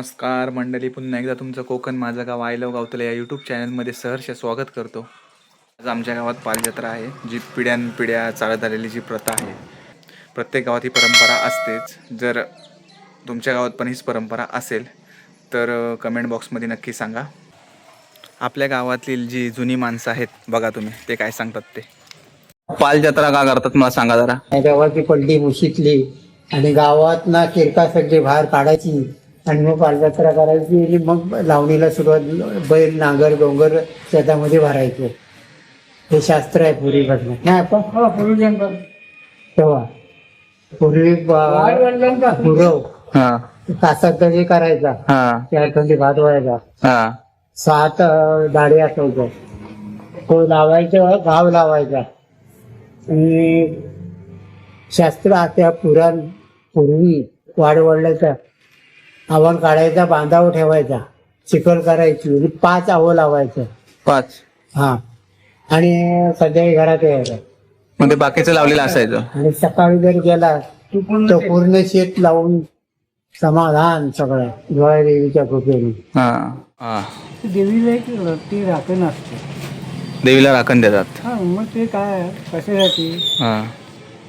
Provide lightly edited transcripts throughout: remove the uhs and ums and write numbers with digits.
नमस्कार मंडळी, पुन्हा एकदा तुमचं कोकण माझं गाव आय लव्ह गावतलं या यूट्यूब चॅनलमध्ये सहर्ष स्वागत करतो. आज आमच्या गावात पालजत्रा आहे, जी पिढ्यानपिढ्या चालत आलेली जी प्रथा आहे. प्रत्येक गावात ही परंपरा असतेच. जर तुमच्या गावात पण हीच परंपरा असेल तर कमेंट बॉक्समध्ये नक्की सांगा. आपल्या गावातील जी जुनी माणसं आहेत बघा तुम्ही, ते काय सांगतात ते. पालजत्रा का करतात मला सांगा जरा. गावाची पलटी मुशीतली आणि गावात ना किरका सगळी बाहेर काढायची आणि मग पालजत्रा करायची आणि मग लावणीला सुरुवात बैल नांगर डोंगर शेतामध्ये भरायचे. हे शास्त्र आहे पूर्वीपासून. नाही आपण पूर्वी तेव्हा पूर्वी गुरव कासात जे करायचा त्या थंडी भात व्हायचा. 7 दाढी असायचं, तो लावायचं, गाव लावायचा आणि शास्त्र त्या पूर्वी वाडवडल्याचा आव्हान काढायचा, बांधावर ठेवायचा, चिखल करायची आणि 5 आवं लावायचं. 5 हा आणि संध्याकाळी घरात यायचं. म्हणजे बाकीचं लावलेलं असायचं आणि सकाळी जर गेला तर पूर्ण शेत लावून समाधान सगळं ज्वाळा देवीच्या कृपेने. देवीला एक ती राखण असते, देवीला राखण देतात. हा मग ते काय कशासाठी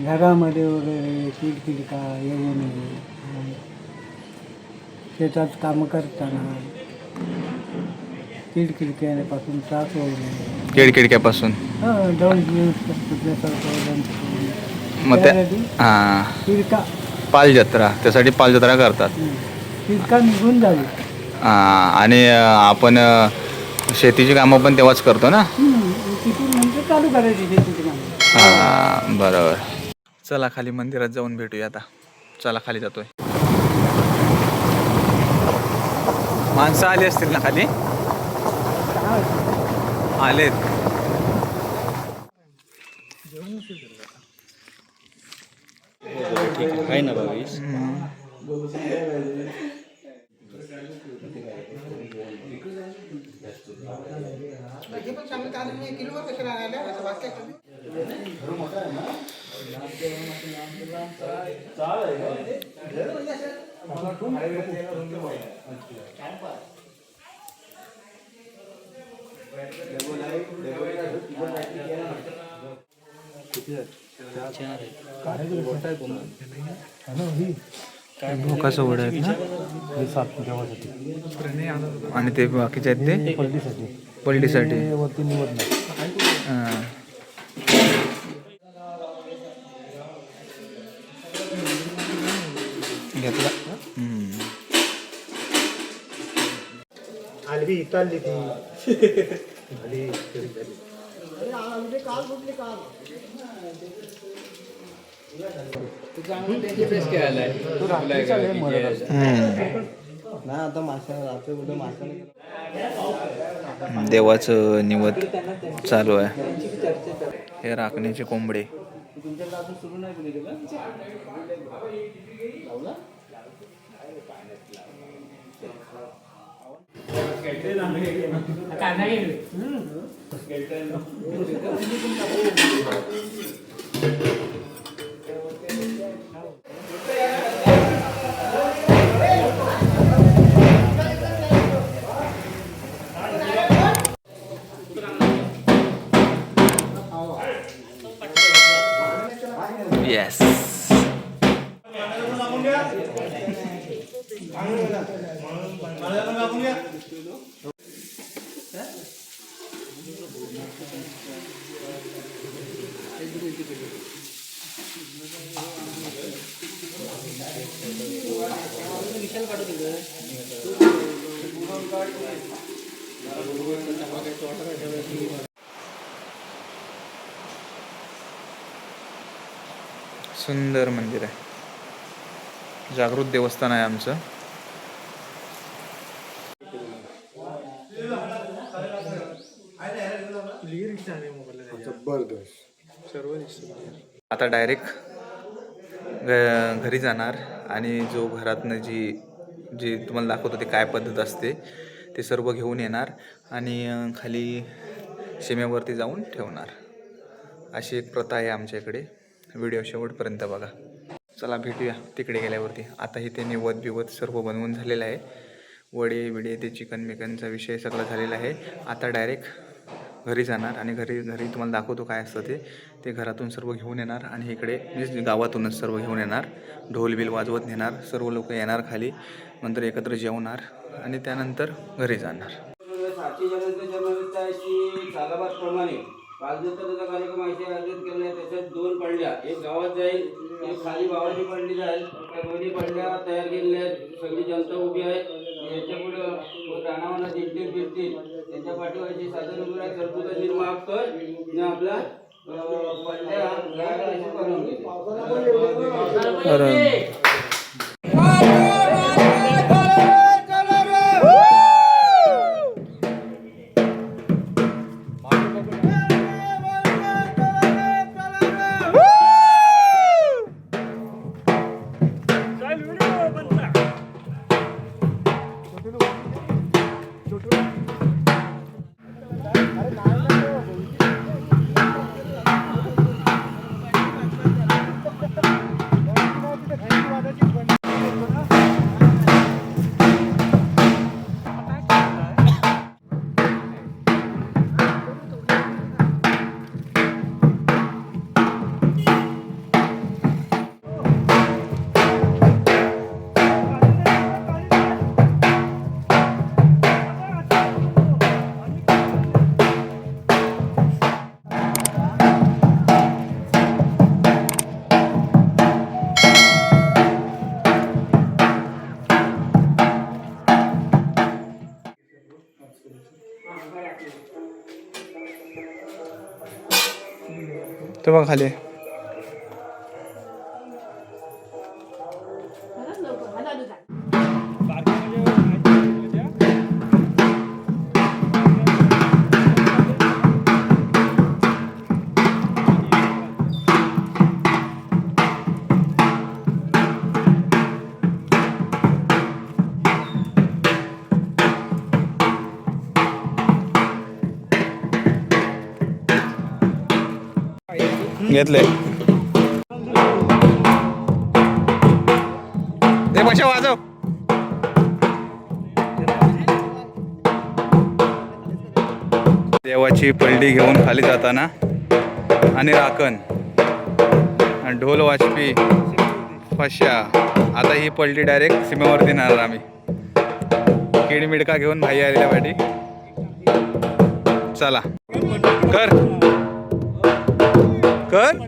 घरामध्ये वगैरे किडकिडका येऊ नये, शेतात कामं करताना किडकिडक्यापासून त्रास होऊ नये, केडकेडक्यापासून. मग किडका पालजत्रा त्यासाठी पालजत्रा करतात. किडका निघून जावी. आणि आपण शेतीची कामं पण तेव्हाच करतो ना. तिथून नंतर चालू करायची शेतीची कामं. बरोबर. चला खाली मंदिरात जाऊन भेटूया आता. चला खाली जातोय. माणसं आली असतील ना खाली. आलेत. ठीक आहे ना बावीस. भोकाचं वड आहेत ना. आणि ते बाकीचे आहेत ते पलटीसाठी. घेतला. आलवी चालली ती. देवाचं निवद चालू आहे. हे राखण्याचे कोंबडे. Yes. सुंदर मंदिर आहे. जागृत देवस्थान आहे आमचं. आता डायरेक्ट घरी जाणार आणि जो घरातनं जी तुम्हाला दाखवतो ते काय पद्धत असते ते सर्व घेऊन येणार आणि खाली शेमेवरती जाऊन ठेवणार. अशी एक प्रथा आहे आमच्या इकडे. व्हिडिओ शेवटपर्यंत बघा. चला भेटूया तिकडे गेल्यावरती. आता इथे निवद बिवद सर्व बनवून झालेलं आहे. वडे बिडे ते चिकन मिकनचा विषय सगळा झालेला आहे. आता डायरेक्ट घरी जाणार आणि घरी तुम्हाला दाखवतो काय असतं ते घरातून सर्व घेऊन येणार आणि इकडे म्हणजे गावातूनच सर्व घेऊन येणार, ढोल बिल वाजवत नेणार, सर्व लोक येणार खाली, नंतर एकत्र जेवणार आणि त्यानंतर घरी जाणार. 700 जणांच्या जन्मदिवसाची सालाबादप्रमाणे पाचदिवसाचा कार्यक्रम आयोजित केला आहे. त्याच्यात 2 पडल्या, एक गावात जाईल, एक खाली भावाची पडली जाईल. त्या दोन्ही पडल्या तयार केलेल्या आहेत. सगळी जनता उभी आहे. याच्या पुढे राणावाना दिलतील फिरतील त्यांच्या पाठीवरची साधन उभी आहे. सरपुताची माफ कर आणि आपला पडल्या गायला परवानगी ते बघ खाली घेतले ते पैसे वाजव. देवाची पलटी घेऊन खाली जाताना आणि राखण आणि ढोल वाजपी पश्या. आता ही पलटी डायरेक्ट सीमेवरती नेणार आम्ही. किडमिडका घेऊन भाई आलेल्या पाठी. चला कर कर.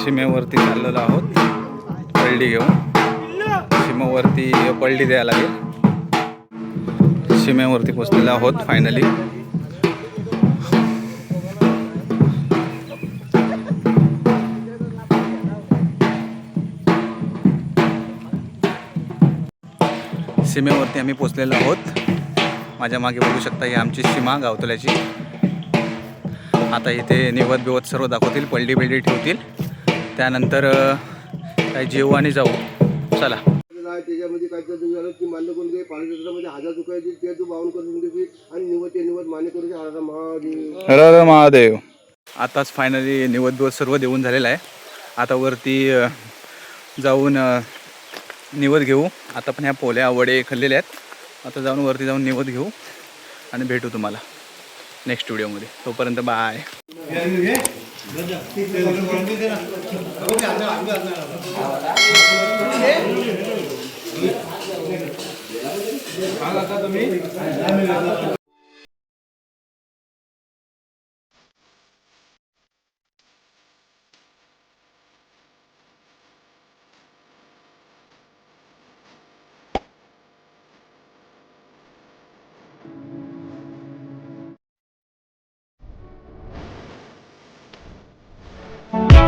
सीमेवरती चाललेलो आहोत पलटी घेऊन. सीमेवरती पलटी द्यायला लागेल. सीमेवरती पोचलेलो आहोत फायनली. सीमेवरती आम्ही पोचलेलो आहोत. माझ्या मागे बघू शकता ही आमची सीमा गावतल्याची. आता इथे निवद बिवत सर्व दाखवतील, पलटी बिलटी ठेवतील, त्यानंतर काही जेवू आणि जाऊ. चला. त्याच्यामध्ये काय झालं की मान्य करून घे पाणीमध्ये 1000 रुपयाची ते तू बावून करून घे आणि निवड मान्य करून घे. हर महादेव. हर हर महादेव. आताच फायनली निवद बिवत सर्व देऊन झालेलं आहे. आता वरती जाऊन निवद घेऊ. आता पण ह्या पोल्या वडे खाल्लेले आहेत. आता जाऊन वरती जाऊन निवद घेऊ आणि भेटू तुम्हाला नेक्स्ट व्हिडिओमध्ये. तोपर्यंत बाय.